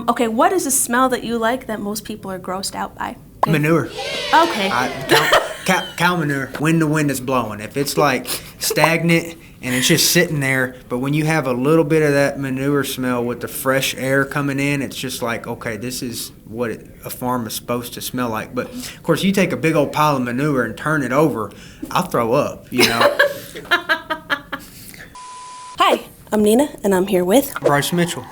Okay, what is a smell that you like that most people are grossed out by? Okay. Manure. Okay. Cow manure, when the wind is blowing. If it's like stagnant and it's just sitting there, but when you have a little bit of that manure smell with the fresh air coming in, it's just like, okay, this is what a farm is supposed to smell like. But of course, you take a big old pile of manure and turn it over, I'll throw up, you know. Hi, I'm Nina, and I'm here with Bryce Mitchell.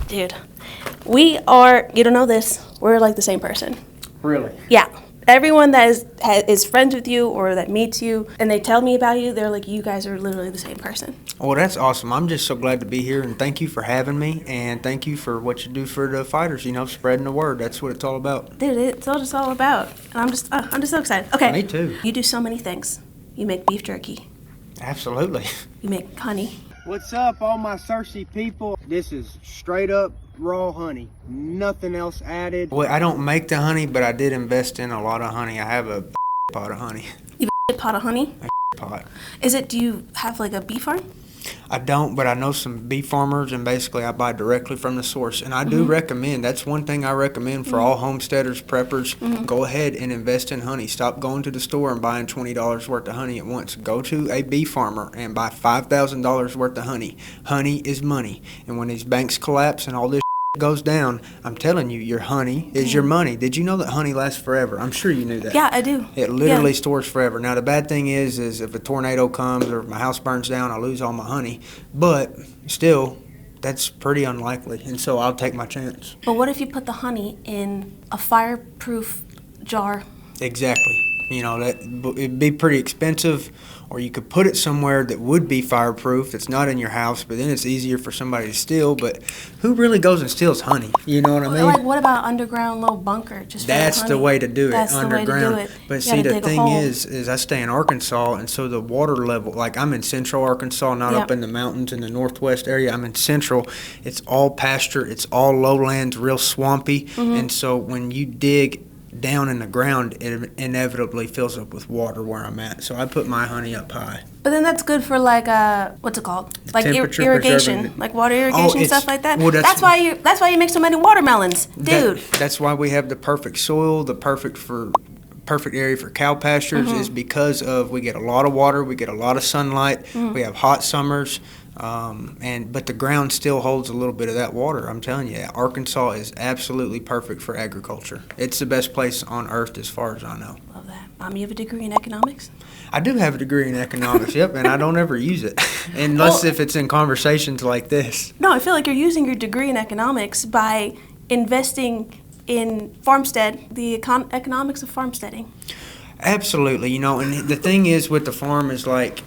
Dude, we are, you don't know this, we're like the same person. Really? Yeah. Everyone that is friends with you or that meets you and they tell me about you, they're like, you guys are literally the same person. Well, that's awesome. I'm just so glad to be here, and thank you for having me, and thank you for what you do for the fighters, you know, spreading the word. That's what it's all about. Dude, it's all just all about. And I'm just so excited. Okay. Me too. You do so many things. You make beef jerky. Absolutely. You make honey. What's up, all my Cersei people? This is straight up raw honey. Nothing else added. Well, I don't make the honey, but I did invest in a lot of honey. I have a pot of honey. You have a pot of honey? A pot. Do you have like a bee farm? I don't, but I know some bee farmers, and basically I buy directly from the source. And I do recommend, that's one thing I recommend for all homesteaders, preppers, go ahead and invest in honey. Stop going to the store and buying $20 worth of honey at once. Go to a bee farmer and buy $5,000 worth of honey. Honey is money. And when these banks collapse and all this goes down, I'm telling you, your honey is your money. Did you know that honey lasts forever? I'm sure you knew that. Yeah, I do. It literally stores forever. Now, the bad thing is if a tornado comes or if my house burns down, I lose all my honey. But still, that's pretty unlikely, and so I'll take my chance. But what if you put the honey in a fireproof jar? Exactly. You know, it'd be pretty expensive, or you could put it somewhere that would be fireproof that's not in your house, but then it's easier for somebody to steal. But who really goes and steals honey? You know what I mean? Like, what about underground little bunker? That's the way to do it, That's underground. the way to do it. But see, the thing is I stay in Arkansas, and so the water level, like I'm in central Arkansas, not up in the mountains in the northwest area. I'm in central. It's all pasture. It's all lowlands, real swampy. And so when you dig down in the ground, it inevitably fills up with water where I'm at. So I put my honey up high. But then that's good for like what's it called? Like irrigation, like water irrigation and stuff like that. Well, that's why you make so many watermelons, dude. That's why we have the perfect soil, the perfect area for cow pastures is because of we get a lot of water, we get a lot of sunlight, we have hot summers. But the ground still holds a little bit of that water. I'm telling you, Arkansas is absolutely perfect for agriculture. It's the best place on earth as far as I know. Love that. You have a degree in economics? I do have a degree in economics, yep, and I don't ever use it, unless if it's in conversations like this. No, I feel like you're using your degree in economics by investing in farmstead, the economics of farmsteading. Absolutely, you know, and the thing is with the farm is like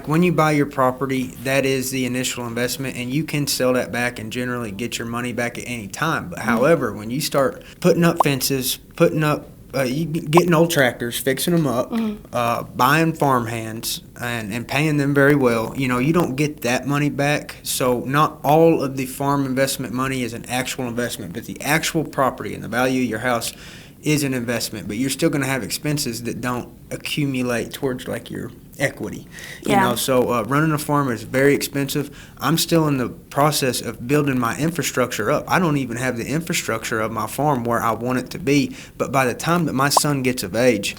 when you buy your property, that is the initial investment, and you can sell that back and generally get your money back at any time. But however, when you start putting up fences, getting old tractors, fixing them up, buying farm hands, and paying them very well, you know, you don't get that money back. So not all of the farm investment money is an actual investment, but the actual property and the value of your house is an investment. But you're still going to have expenses that don't accumulate towards like your equity. You know, so running a farm is very expensive. I'm still in the process of building my infrastructure up. I don't even have the infrastructure of my farm where I want it to be, but by the time that my son gets of age,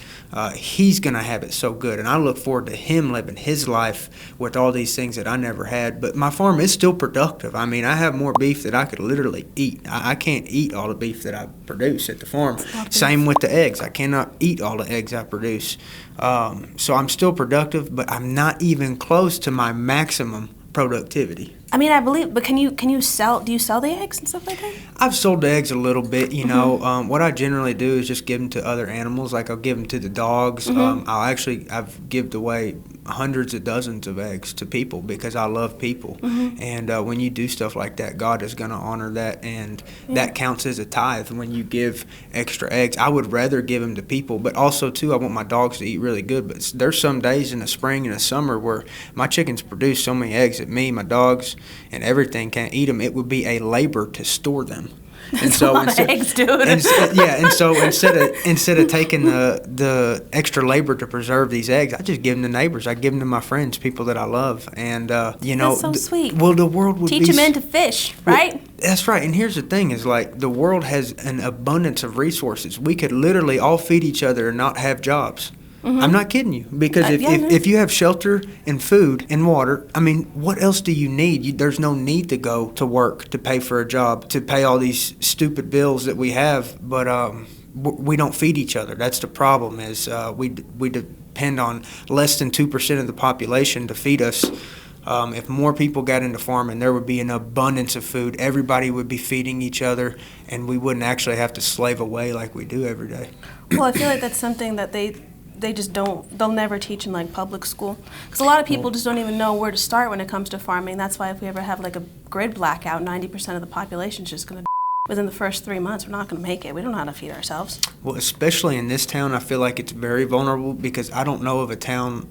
he's going to have it so good, and I look forward to him living his life with all these things that I never had. But my farm is still productive. I mean, I have more beef that I could literally eat. I can't eat all the beef that I produce at the farm. Same with the eggs. I cannot eat all the eggs I produce. So I'm still productive, but I'm not even close to my maximum productivity. I mean, I believe, but do you sell the eggs and stuff like that? I've sold the eggs a little bit, you know. What I generally do is just give them to other animals. Like I'll give them to the dogs. I've given away hundreds of dozens of eggs to people because I love people. And when you do stuff like that, God is going to honor that, and that counts as a tithe when you give extra eggs. I would rather give them to people, but also too, I want my dogs to eat really good. But there's some days in the spring and the summer where my chickens produce so many eggs that me, my dogs, and everything can't eat them. It would be a labor to store them. That's a lot of eggs, dude. So instead of taking the extra labor to preserve these eggs, I just give them to neighbors. I give them to my friends, people that I love, and That's so sweet. Well, the world would teach a man to fish, right? Well, that's right. And here's the thing: is like the world has an abundance of resources. We could literally all feed each other and not have jobs. Mm-hmm. I'm not kidding you, because if you have shelter and food and water, I mean, what else do you need? There's no need to go to work to pay for a job, to pay all these stupid bills that we have, but we don't feed each other. That's the problem, is we depend on less than 2% of the population to feed us. If more people got into farming, there would be an abundance of food. Everybody would be feeding each other, and we wouldn't actually have to slave away like we do every day. Well, I feel like that's something that they just they'll never teach in like public school, because a lot of people just don't even know where to start when it comes to farming. That's why if we ever have like a grid blackout, 90% of the population is just going to within the first 3 months. We're not going to make it. We don't know how to feed ourselves. Well, especially in this town, I feel like it's very vulnerable, because I don't know of a town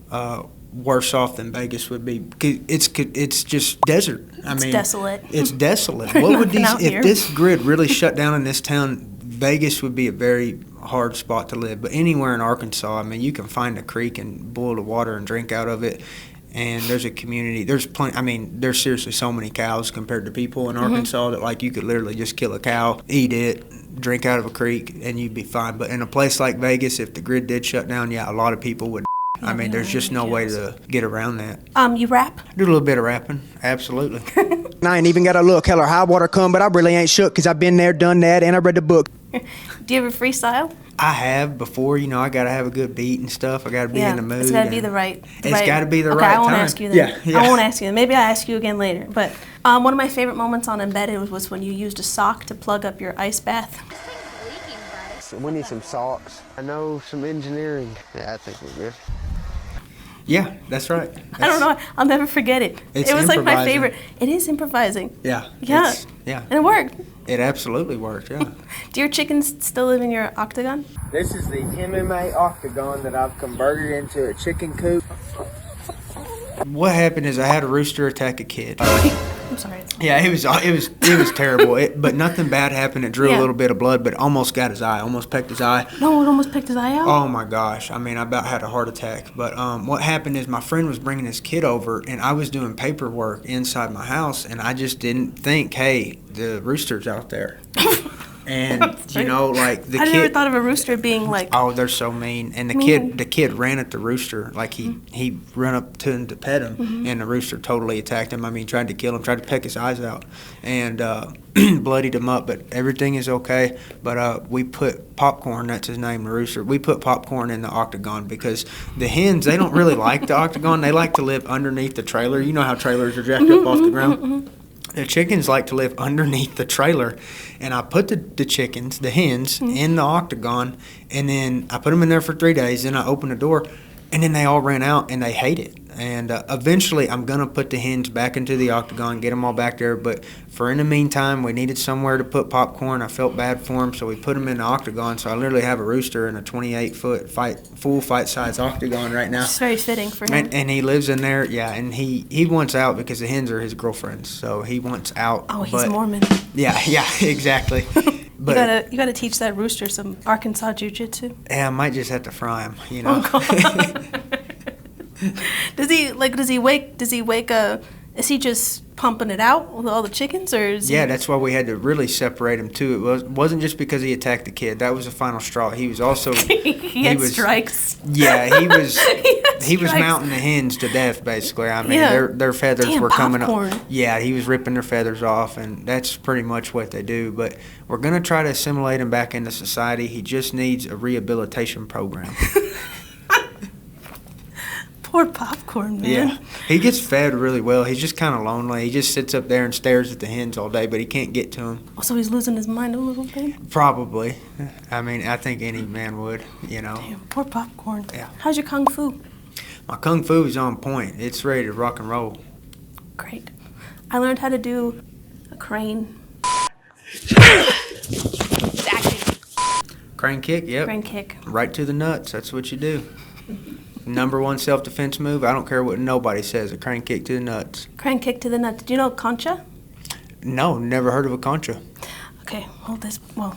worse off than Vegas would be. It's just desert. It's desolate. It's desolate. What would if this grid really shut down in this town? Vegas would be a very hard spot to live. But anywhere in Arkansas, I mean, you can find a creek and boil the water and drink out of it. And there's a community. There's plenty. I mean, there's seriously so many cows compared to people in Arkansas that like you could literally just kill a cow, eat it, drink out of a creek, and you'd be fine. But in a place like Vegas, if the grid did shut down, a lot of people would. I mean, there's just no way to get around that. You rap? I do a little bit of rapping, absolutely. I ain't even got a look, hell or high water come, but I really ain't shook, because I've been there, done that, and I read the book. Do you ever freestyle? I have before. I got to have a good beat and stuff. I got to be in the mood. It's got to be the right. It's got to be the right time. I won't ask you then. Yeah. I won't ask you. Maybe I'll ask you again later. But one of my favorite moments on Embedded was when you used a sock to plug up your ice bath. We need some socks. I know some engineering. Yeah, I think we're good. Yeah, that's right. I don't know. I'll never forget it. It was like my favorite. It is improvising. Yeah. Yeah. And it worked. It absolutely worked, yeah. Do your chickens still live in your octagon? This is the MMA octagon that I've converted into a chicken coop. What happened is I had a rooster attack a kid. I'm sorry. Yeah, it was terrible. But nothing bad happened. It drew a little bit of blood, but almost got his eye. Almost pecked his eye. No, it almost pecked his eye out? Oh my gosh. I mean, I about had a heart attack. But what happened is my friend was bringing his kid over, and I was doing paperwork inside my house, and I just didn't think, hey, the rooster's out there. And like the kid, I never thought of a rooster being like, oh, they're so mean. And the kid ran at the rooster, like he ran up to him to pet him, and the rooster totally attacked him. I mean, tried to kill him, tried to peck his eyes out, and bloodied him up. But everything is okay. But we put Popcorn, that's his name, the rooster. We put Popcorn in the octagon because the hens, they don't really like the octagon. They like to live underneath the trailer. You know how trailers are jacked up off the ground. The chickens like to live underneath the trailer, and I put the chickens, the hens, in the octagon, and then I put them in there for 3 days. Then I opened the door, and then they all ran out, and they hate it. And eventually, I'm gonna put the hens back into the octagon, get them all back there. But in the meantime, we needed somewhere to put Popcorn. I felt bad for him, so we put him in the octagon. So I literally have a rooster in a 28-foot full fight size octagon right now. It's very fitting for him. And he lives in there, and he wants out because the hens are his girlfriends. So he wants out. Oh, he's a Mormon. Yeah, exactly. But you gotta teach that rooster some Arkansas jiu-jitsu. Yeah, I might just have to fry him. Oh, God. Does he wake is he just pumping it out with all the chickens, or is that's why we had to really separate him too. It wasn't just because he attacked the kid. That was the final straw. He was also he had strikes. Yeah, he was mounting the hens to death basically. I mean, their feathers were coming up. Yeah, he was ripping their feathers off, and that's pretty much what they do. But we're gonna try to assimilate him back into society. He just needs a rehabilitation program. Poor Popcorn, man. Yeah, he gets fed really well. He's just kind of lonely. He just sits up there and stares at the hens all day, but he can't get to them. Oh, so he's losing his mind a little bit? Probably. I mean, I think any man would, Damn, poor Popcorn. Yeah. How's your kung fu? My kung fu is on point. It's ready to rock and roll. Great. I learned how to do a crane. Crane kick, yep. Crane kick. Right to the nuts. That's what you do. #1 self-defense move. I don't care what nobody says. A crane kick to the nuts. Crane kick to the nuts. Did you know concha? No, never heard of a concha. Okay, hold this. Well,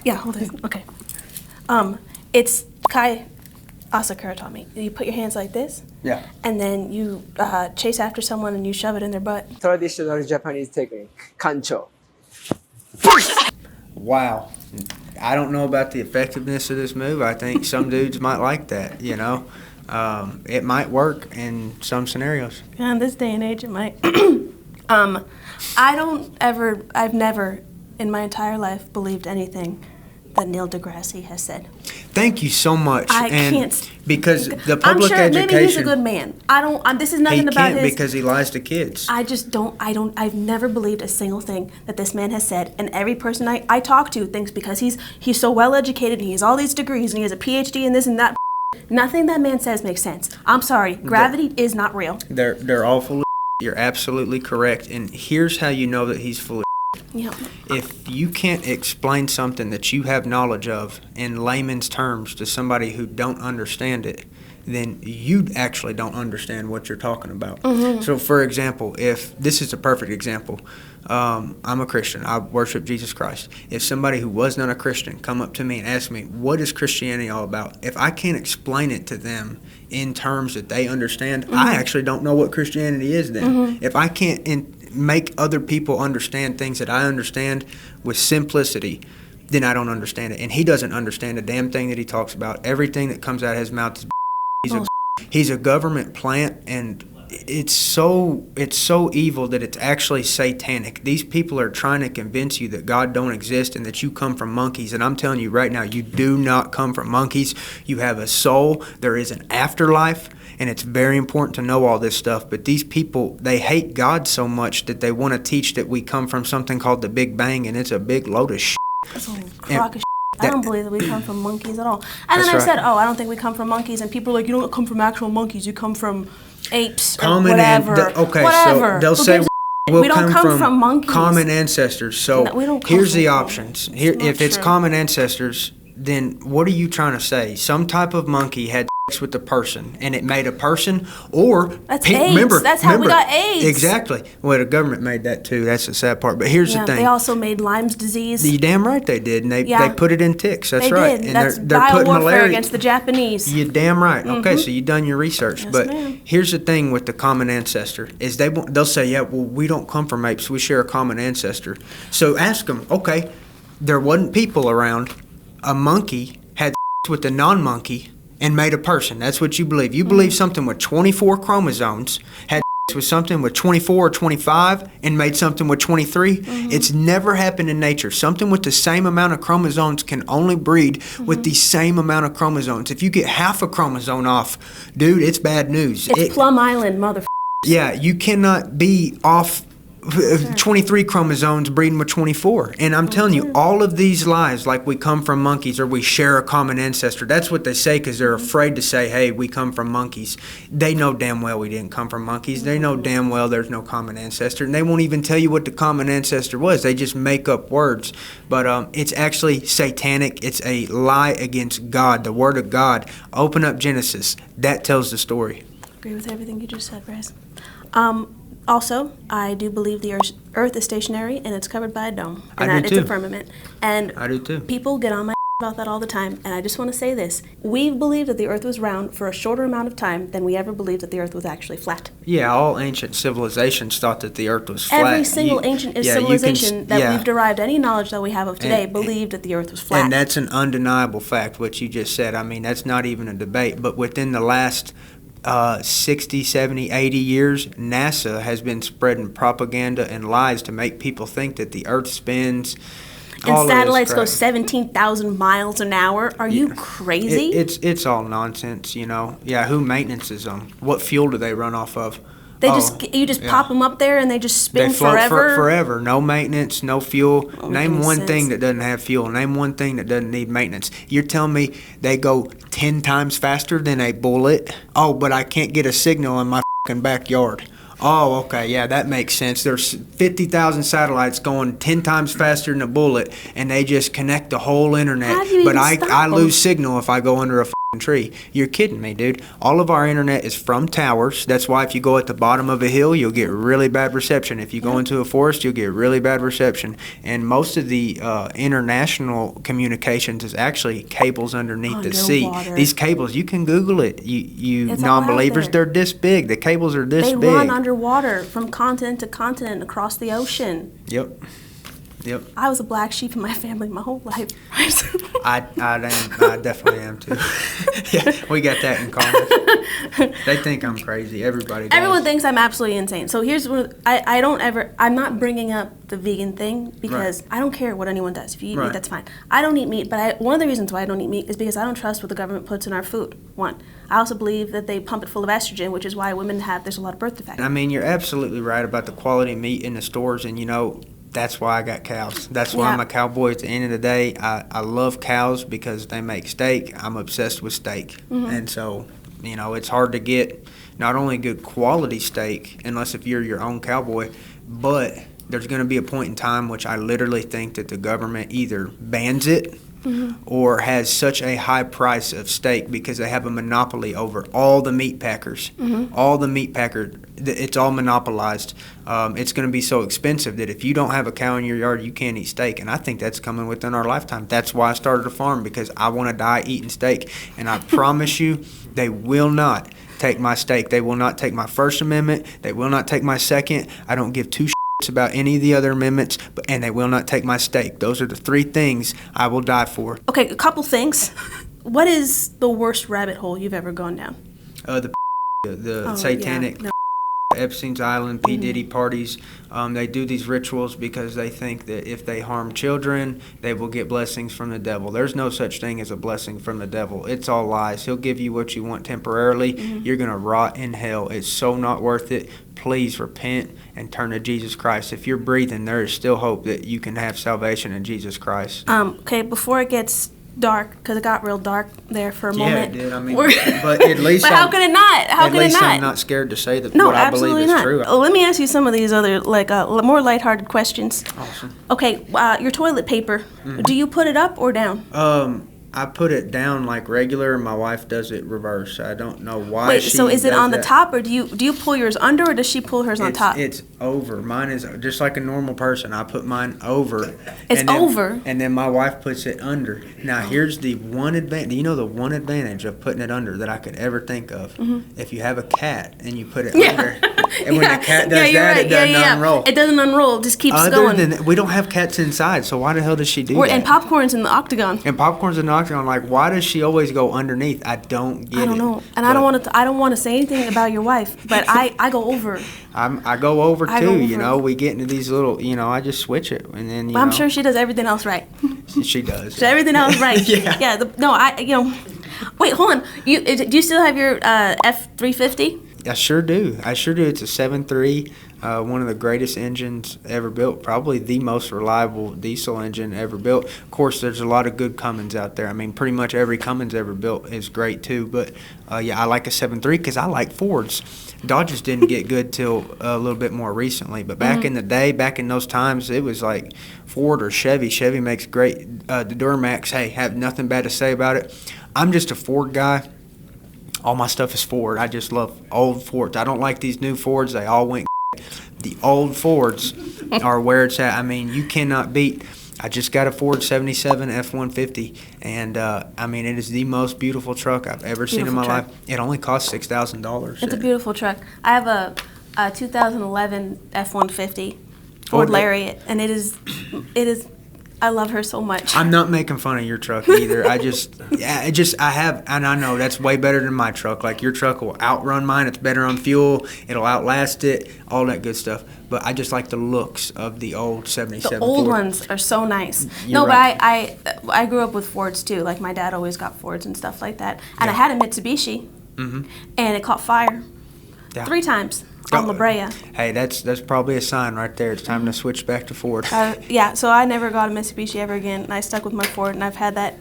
yeah, hold this. Okay. It's Kai Asakura taught me. You put your hands like this. Yeah. And then you chase after someone and you shove it in their butt. Traditional Japanese technique, kancho. Wow. I don't know about the effectiveness of this move. I think some dudes might like that, you know. It might work in some scenarios. Yeah, in this day and age, it might. I've never in my entire life believed anything that Neil deGrasse has said. Thank you so much. I can't. Because the I'm public sure education. maybe he's a good man. This is nothing He about can't his. because he lies to kids. I've never believed a single thing that this man has said. And every person I talk to thinks because he's so well educated and he has all these degrees and he has a PhD in this and that. Nothing that man says makes sense. I'm sorry. Gravity is not real. They're all full of. You're absolutely correct. And here's how you know that he's full of. Yeah. If you can't explain something that you have knowledge of in layman's terms to somebody who don't understand it, then you actually don't understand what you're talking about. Mm-hmm. So, for example, if this is a perfect example, I'm a Christian. I worship Jesus Christ. If somebody who was not a Christian come up to me and ask me, what is Christianity all about? If I can't explain it to them in terms that they understand, mm-hmm. I actually don't know what Christianity is then. Mm-hmm. If I can't make other people understand things that I understand with simplicity, then I don't understand it. And he doesn't understand a damn thing that he talks about. Everything that comes out of his mouth is he's a government plant, and it's so evil that it's actually satanic. These people are trying to convince you that God don't exist and that you come from monkeys. And I'm telling you right now, you do not come from monkeys. You have a soul. There is an afterlife. And it's very important to know all this stuff. But these people, they hate God so much that they want to teach that we come from something called the Big Bang, and it's a big load of shit. That's a crock of shit. I don't believe that we come from monkeys at all. And then I said, I don't think we come from monkeys. And people are like, you don't come from actual monkeys. You come from apes or whatever. So they'll say we don't come from monkeys. Common ancestors. So no, here's the options. If it's common ancestors, then what are you trying to say? Some type of monkey had with the person and it made a person, or that's AIDS. That's how we got AIDS. Exactly. Well, the government made that too. That's the sad part. But here's the thing. They also made Lyme's disease. You damn right they did, and they put it in ticks. That's they right. Did. And that's they're putting malaria against the Japanese. You damn right. Mm-hmm. Okay, so you've done your research. Yes, but ma'am. Here's the thing with the common ancestor is they'll say, yeah, well, we don't come from apes. We share a common ancestor. So ask them, okay, there wasn't people around. A monkey had with a non-monkey and made a person. That's what you believe. You believe something with 24 chromosomes had with something with 24 or 25 and made something with 23. Mm-hmm. It's never happened in nature. Something with the same amount of chromosomes can only breed with the same amount of chromosomes. If you get half a chromosome off, dude, it's bad news. It's Plum Island, motherfucker. Yeah, you cannot be off 23 chromosomes breeding with 24. And I'm telling you, all of these lies, like we come from monkeys or we share a common ancestor, that's what they say because they're afraid to say, hey, we come from monkeys. They know damn well we didn't come from monkeys. They know damn well there's no common ancestor. And they won't even tell you what the common ancestor was. They just make up words. But it's actually satanic. It's a lie against God, the Word of God. Open up Genesis. That tells the story. Agree with everything you just said, Bryce. Also, I do believe the Earth is stationary and it's covered by a dome, and that it's a firmament. And I do too. People get on my about that all the time, and I just want to say this: we've believed that the Earth was round for a shorter amount of time than we ever believed that the Earth was actually flat. Yeah, all ancient civilizations thought that the Earth was flat. Every single ancient civilization that we've derived any knowledge that we have of today believed that the Earth was flat. And that's an undeniable fact, what you just said. I mean, that's not even a debate. But within the last 60, 70, 80 years, NASA has been spreading propaganda and lies to make people think that the Earth spins. And satellites go 17,000 miles an hour. Are you crazy? It's all nonsense, you know. Yeah, who maintenances them? What fuel do they run off of? You just pop them up there and they just spin they float forever? Forever. No maintenance, no fuel. Name one sense. thing that doesn't have fuel. Name one thing that doesn't need maintenance. You're telling me they go 10 times faster than a bullet? Oh, but I can't get a signal in my fucking backyard. Oh, okay, yeah, that makes sense. There's 50,000 satellites going 10 times faster than a bullet, and they just connect the whole internet. How do you but even stop I them? lose signal if I go under a tree. You're kidding me, dude. All of our internet is from towers. That's why if you go at the bottom of a hill, you'll get really bad reception. If you go into a forest, you'll get really bad reception. And most of the international communications is actually cables underneath the sea. These cables, you can Google it. You non-believers, they're this big. The cables are this big. They run underwater from continent to continent across the ocean. Yep. Yep. I was a black sheep in my family my whole life. I definitely am too. Yeah, we got that in common. They think I'm crazy. Everybody does. Everyone thinks I'm absolutely insane. So here's what I'm not bringing up the vegan thing because I don't care what anyone does. If you eat meat, that's fine. I don't eat meat, but one of the reasons why I don't eat meat is because I don't trust what the government puts in our food. One. I also believe that they pump it full of estrogen, which is why there's a lot of birth defects. I mean, you're absolutely right about the quality of meat in the stores, and that's why I got cows. That's why I'm a cowboy at the end of the day. I love cows because they make steak. I'm obsessed with steak. And so, it's hard to get not only good quality steak, unless if you're your own cowboy, but there's going to be a point in time which I literally think that the government either bans it or has such a high price of steak because they have a monopoly over all the meat packers. All the meat packers, it's all monopolized. It's going to be so expensive that if you don't have a cow in your yard, you can't eat steak. And I think that's coming within our lifetime. That's why I started a farm, because I want to die eating steak. And I promise you, they will not take my steak. They will not take my First Amendment. They will not take my Second. I don't give two about any of the other amendments, and they will not take my steak. Those are the three things I will die for. Okay, a couple things. What is the worst rabbit hole you've ever gone down? The satanic Epstein's Island, P. Diddy parties. They do these rituals because they think that if they harm children, they will get blessings from the devil. There's no such thing as a blessing from the devil. It's all lies. He'll give you what you want temporarily. You're going to rot in hell. It's so not worth it. Please repent and turn to Jesus Christ. If you're breathing, there is still hope that you can have salvation in Jesus Christ. Okay, before it gets dark, because it got real dark there for a moment. Yeah, it did. I mean, but at least how can it not? At least I'm not scared to say that what I believe is true. Let me ask you some of these other, more lighthearted questions. Awesome. Okay, your toilet paper, do you put it up or down? I put it down like regular, and my wife does it reverse. I don't know why. Wait, so is it on the top, or do you pull yours under, or does she pull hers on top? It's over. Mine is just like a normal person. I put mine over. It's over? And then my wife puts it under. Now, here's the one advantage. You know the one advantage of putting it under that I could ever think of? If you have a cat and you put it under, and when the cat does that, it doesn't unroll. It doesn't unroll. It just keeps going. Other than we don't have cats inside, so why the hell does she do that? And popcorn's in the octagon. And popcorn's in the octagon. Like, why does she always go underneath? I don't get it. I don't know. And I don't want to say anything about your wife, but I go over. I go over too. We get into these little. I just switch it, and then. I'm sure she does everything else right. She does. She does everything else right. Yeah. Wait, hold on. Do you still have your F350? I sure do. It's a 7.3, one of the greatest engines ever built, probably the most reliable diesel engine ever built. Of course, there's a lot of good Cummins out there. I mean, pretty much every Cummins ever built is great too. But I like a 7.3 because I like Fords. Dodges didn't get good till a little bit more recently. But back in the day, back in those times, it was like Ford or Chevy. Chevy makes great. The Duramax, hey, have nothing bad to say about it. I'm just a Ford guy. All my stuff is Ford. I just love old Fords. I don't like these new Fords. They all went. The old Fords are where it's at. I mean, you cannot beat. I just got a Ford 77 F-150, and it is the most beautiful truck I've ever seen in my life. It only costs $6,000. It's a beautiful truck. I have a 2011 F-150 Ford Lariat, and it is. I love her so much. I'm not making fun of your truck either. I know that's way better than my truck. Like, your truck will outrun mine. It's better on fuel. It'll outlast it, all that good stuff. But I just like the looks of the old 77 The old Ford. ones are so nice. You're right. But I grew up with Fords too. Like, my dad always got Fords and stuff like that. And I had a Mitsubishi, and it caught fire 3 times. On La Brea. Hey, that's probably a sign right there. It's time to switch back to Ford. So I never got a Mitsubishi ever again, and I stuck with my Ford, and I've had that.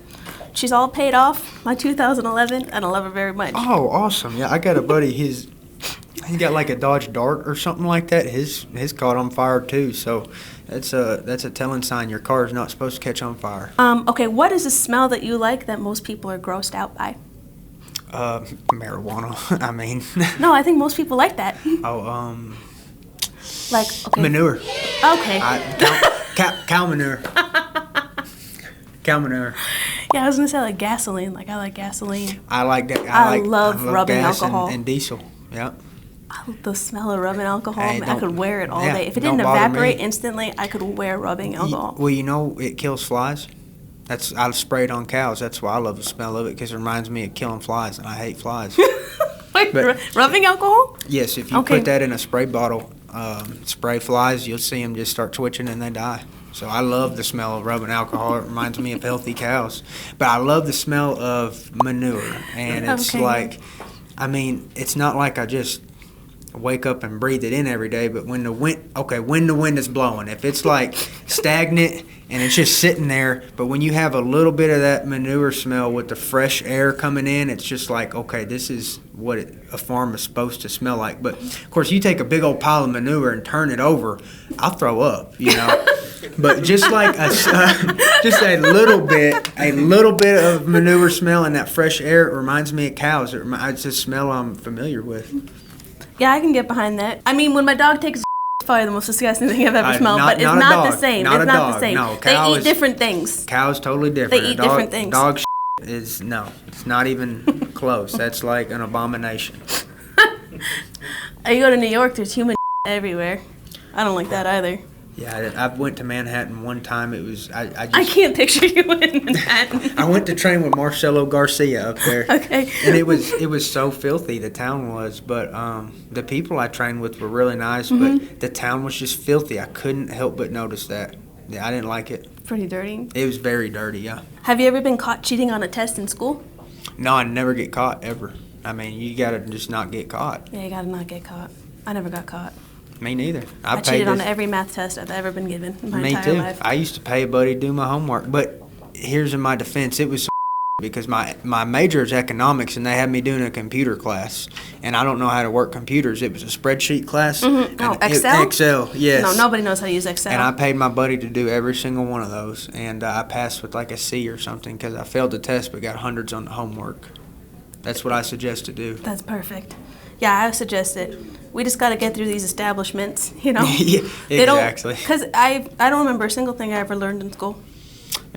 She's all paid off, my 2011, and I love her very much. Oh, awesome. Yeah, I got a buddy, he got like a Dodge Dart or something like that. His caught on fire too, so that's a telling sign your car is not supposed to catch on fire. Okay, what is the smell that you like that most people are grossed out by? Marijuana. I mean, No, I think most people like that. Like, okay. Manure. Okay. Cow manure. Cow manure. Yeah, I was gonna say like gasoline. Like I like gasoline. I like that. I love rubbing gas alcohol. and diesel. Yeah. The smell of rubbing alcohol, Hey, man, I could wear it all yeah, day. If it don't didn't bother evaporate me. instantly, I could wear rubbing alcohol. Well, you know, it kills flies. I spray it on cows. That's why I love the smell of it, because it reminds me of killing flies, and I hate flies. Wait, but- rubbing alcohol? Yes, if you Okay. put that in a spray bottle, spray flies, you'll see them just start twitching and they die. So I love the smell of rubbing alcohol. It reminds me of healthy cows. But I love the smell of manure. And it's Okay. like, I mean, it's not like I just wake up and breathe it in every day, but when the wind is blowing, if it's like stagnant and it's just sitting there, but when you have a little bit of that manure smell with the fresh air coming in, it's just like, okay, this is what a farm is supposed to smell like. But of course, you take a big old pile of manure and turn it over, I'll throw up, you know. But just like just a little bit of manure smell and that fresh air, it reminds me of cows. It's a smell I'm familiar with. Yeah, I can get behind that. I mean, when my dog takes it's probably the most disgusting thing I've ever smelled, but it's not a not the dog. same. Not It's a not dog. the same. No, They cow eat is- different things. Cow's totally different. They eat different things. Dog is, no, it's not even close. That's like an abomination. You go to New York, there's human everywhere. I don't like that either. Yeah, I went to Manhattan one time. It was, I can't picture you in Manhattan. I went to train with Marcelo Garcia up there. Okay. And it was so filthy, the town was, but the people I trained with were really nice, but the town was just filthy. I couldn't help but notice that. Yeah, I didn't like it. Pretty dirty. It was very dirty, yeah. Have you ever been caught cheating on a test in school? No, I never get caught, ever. I mean, you gotta just not get caught. Yeah, you gotta not get caught. I never got caught. Me neither. I cheated on every math test I've ever been given in my Me entire too. life. I used to pay a buddy to do my homework, but here's in my defense, it was because my major is economics, and they had me doing a computer class, and I don't know how to work computers. It was a spreadsheet class. Mm-hmm. Oh, and Excel? Excel, yes. No, nobody knows how to use Excel. And I paid my buddy to do every single one of those, and I passed with like a C or something because I failed the test but got hundreds on the homework. That's what I suggest to do. That's perfect. Yeah, I suggest it. We just got to get through these establishments, you know? Yeah, exactly. Because I don't remember a single thing I ever learned in school.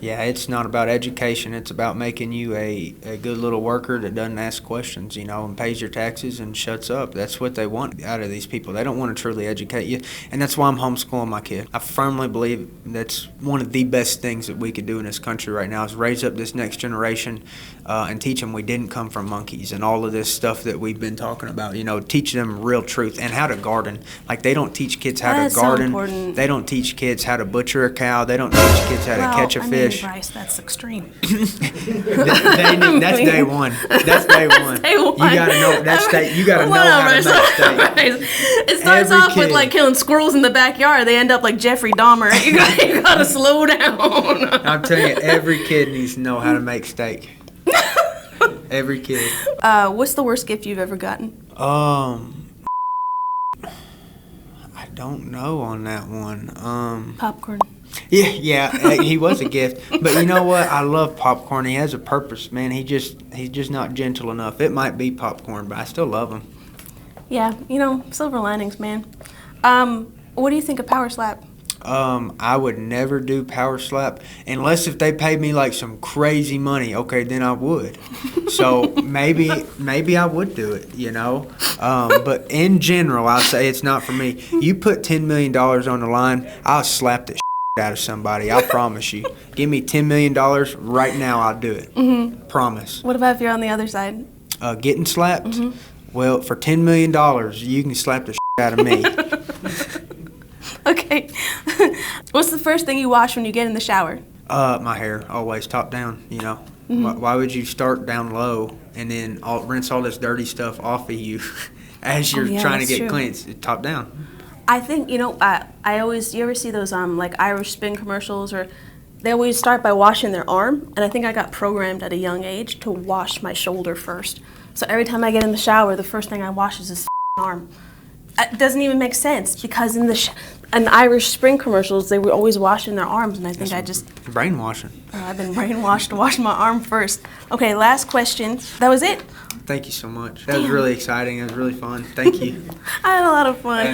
Yeah, it's not about education. It's about making you a good little worker that doesn't ask questions, you know, and pays your taxes and shuts up. That's what they want out of these people. They don't want to truly educate you, and that's why I'm homeschooling my kid. I firmly believe that's one of the best things that we could do in this country right now is raise up this next generation and teach them we didn't come from monkeys and all of this stuff that we've been talking about, you know, teach them real truth and how to garden. Like, they don't teach kids how That's to so garden. important. They don't teach kids how to butcher a cow. They don't teach kids how to catch a fish. Bryce, that's extreme. That's day one. That's day one. Day one. You gotta know that's day. You gotta know how to make steak. It starts Every off with kid. like killing squirrels in the backyard. They end up like Jeffrey Dahmer. You gotta slow down. I'm telling you, every kid needs to know how to make steak. Every kid. What's the worst gift you've ever gotten? I don't know on that one. Popcorn. Yeah, he was a gift. But you know what? I love popcorn. He has a purpose, man. He's just not gentle enough. It might be popcorn, but I still love him. Yeah, you know, silver linings, man. What do you think of Power Slap? I would never do Power Slap unless if they paid me like some crazy money. Okay, then I would. So maybe I would do it, you know. But in general, I'll say it's not for me. You put $10 million on the line, I'll slap the out of somebody. I promise you. Give me $10 million right now, I'll do it. Mm-hmm. Promise. What about if you're on the other side? Getting slapped? Mm-hmm. Well, for $10 million, you can slap the out of me. Okay. What's the first thing you wash when you get in the shower? My hair, always top down, you know. Mm-hmm. Why would you start down low and then rinse all this dirty stuff off of you as you're yeah, trying to that's get true. clean? It's top down. I think, you know, I always, you ever see those like Irish Spin commercials, or they always start by washing their arm, and I think I got programmed at a young age to wash my shoulder first. So every time I get in the shower, the first thing I wash is this arm. It doesn't even make sense because in in Irish Spring commercials, they were always washing their arms, and I think Brainwashing. I've been brainwashed to wash my arm first. Okay, last question. That was it. Thank you so much. That was really exciting. It was really fun. Thank you. I had a lot of fun.